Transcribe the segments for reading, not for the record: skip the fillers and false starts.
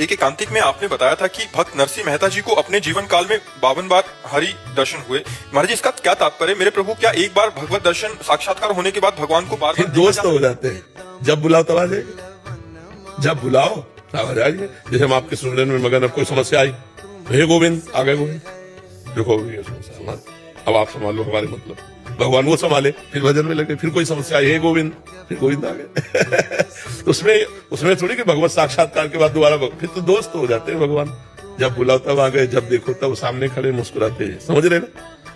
एक एकांतिक में आपने बताया था कि भक्त नरसिंह मेहता जी को अपने जीवन काल में 52 बार हरि दर्शन हुए। महाराज इसका क्या तात्पर्य? मेरे प्रभु, क्या एक बार भगवत दर्शन साक्षात्कार होने के बाद भगवान को बार फिर दोस्त हो जाते हैं, जब बुलाओ तब आ जाएंगे, जब बुलाओ तब आ जाइए। जैसे हम आपके सुमिरन में मगन, अब कोई समस्या आई, हे गोविंद आ गए गोविंद, देखो ये समस्या अब आप संभालो हमारे, मतलब भगवान वो संभाले। फिर भजन में लगे, फिर कोई समस्या आई, हे गोविंद, फिर गोविंद आ गए। तो उसमें थोड़ी कि भगवत साक्षात्कार के बाद दोबारा, फिर तो दोस्त हो जाते हैं भगवान। जब बुलाओ तब आ गए, जब देखो तब सामने खड़े मुस्कुराते हैं। समझ रहे ना?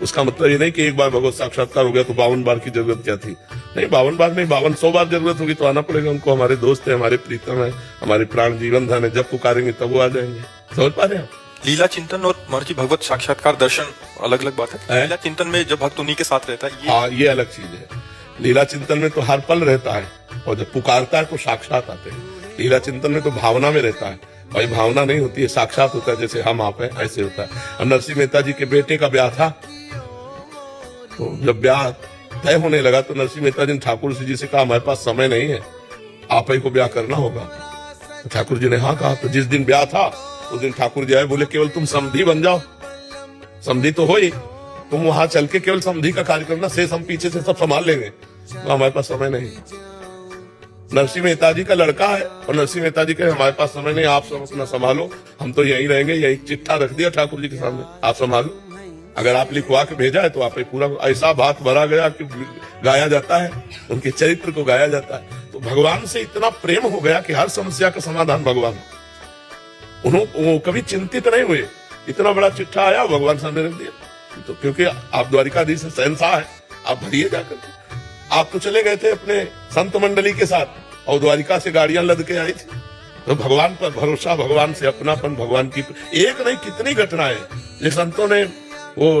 उसका मतलब ये नहीं कि एक बार भगवत साक्षात्कार हो गया तो 52 बार की जरूरत क्या थी। नहीं, 52 बार नहीं, 5200 बार जरूरत होगी तो आना पड़ेगा उनको। हमारे दोस्त है, हमारे प्रीतम है, हमारे प्राण जीवन धन है। जब पुकारेंगे तब वो आ जाएंगे। समझ पा रहे हैं? लीला चिंतन और महर्षि भगवत साक्षात्कार दर्शन अलग अलग बात है। लीला चिंतन में जब भक्त उन्हीं के साथ रहता है, हाँ, ये अलग चीज है। लीला चिंतन में तो हर पल रहता है, और जब पुकारता है तो साक्षात आते हैं। लीला चिंतन में तो भावना में रहता है, भाई भावना नहीं होती है, साक्षात होता है। जैसे हम आप हैं ऐसे होता है। अब नरसिंह मेहता जी के बेटे का ब्याह था, तो जब ब्याह तय होने लगा तो नरसिंह मेहता जी ने ठाकुर जी से कहा, हमारे पास समय नहीं है, आप ही को ब्याह करना होगा। तो ठाकुर जी ने हाँ कहा। तो जिस दिन ब्याह था उस दिन ठाकुर जी आए, बोले केवल तुम समधी बन जाओ, समधी तो हो ही, तुम वहां चल के केवल समधी का कार्य करना, शेष हम पीछे से सब संभाल लेंगे। तो हमारे पास समय नहीं। नरसिंह मेहता जी का लड़का है और नरसिंह मेहता जी कहे हमारे पास समय नहीं, आप सब अपना संभालो, हम तो यहीं रहेंगे। यही चिट्ठा रख दिया ठाकुर जी के सामने, आप संभालो, अगर आप लिखवा के भेजा है तो आप पूरा। ऐसा बात भरा गया कि गाया जाता है, उनके चरित्र को गाया जाता है। तो भगवान से इतना प्रेम हो गया कि हर समस्या का समाधान भगवान। उन्होंने कभी चिंतित नहीं हुए। इतना बड़ा चिट्ठा आया, भगवान सामने रख दिया। तो क्योंकि आप द्वारिकाधीश शहंशाह है, आप भरिए जाकर। आप तो चले गए थे अपने संत मंडली के साथ और द्वारिका से गाड़ियां लद के आई थी। तो भगवान पर भरोसा, भगवान से अपनापन, भगवान की एक नहीं कितनी घटनाएं ये संतों ने वो